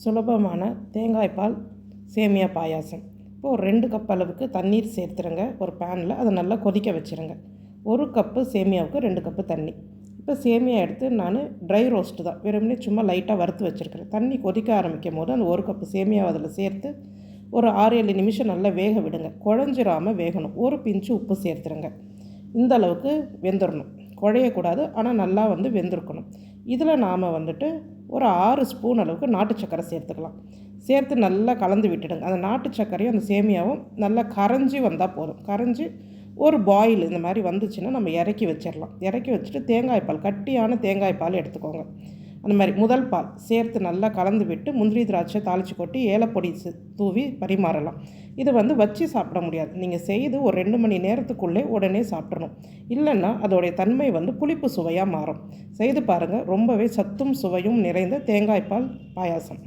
சுலபமான தேங்காய் பால் சேமியா பாயாசம். இப்போது ஒரு 2 கப் அளவுக்கு தண்ணீர் சேர்த்துருங்க ஒரு பேனில். அதை நல்லா கொதிக்க வச்சுருங்க. 1 கப்பு சேமியாவுக்கு 2 கப்பு தண்ணி. இப்போ சேமியா எடுத்து நான் ட்ரை ரோஸ்ட்டு தான், வெறுமனே சும்மா லைட்டாக வறுத்து வச்சுருக்கிறேன். தண்ணி கொதிக்க ஆரம்பிக்கும் போது அந்த 1 கப்பு சேமியாவை அதில் சேர்த்து ஒரு 6-7 நிமிஷம் நல்லா வேக விடுங்க. குழஞ்சிராமல் வேகணும். ஒரு பிஞ்சு உப்பு சேர்த்துருங்க. இந்த அளவுக்கு வெந்துடணும். குழையக்கூடாது, ஆனால் நல்லா வெந்திருக்கணும். இதில் நாம் ஒரு 6 ஸ்பூன் அளவுக்கு நாட்டு சர்க்கரை சேர்த்துக்கலாம். சேர்த்து நல்லா கலந்து விட்டுடுங்க. அந்த நாட்டு சர்க்கரையும் அந்த சேமியாவும் நல்லா கரைஞ்சி வந்தால் போதும். கரைஞ்சி ஒரு பாயில் இந்த மாதிரி வந்துச்சுன்னா நம்ம இறக்கி வச்சிடலாம். இறக்கி வச்சுட்டு தேங்காய் பால், கட்டியான தேங்காய் பால் எடுத்துக்கோங்க. அந்த மாதிரி முதல் பால் சேர்த்து நல்லா கலந்து விட்டு முந்திரி திராட்சை தாளித்து கொட்டி ஏலப்பொடி தூவி பரிமாறலாம். இது வச்சு சாப்பிட முடியாது. நீங்கள் செய்து ஒரு 2 மணி நேரத்துக்குள்ளே உடனே சாப்பிட்றணும். இல்லைன்னா அதோடைய தன்மை புளிப்பு சுவையாக மாறும். செய்து பாருங்கள். ரொம்பவே சத்தும் சுவையும் நிறைந்த தேங்காய் பால் பாயாசம்.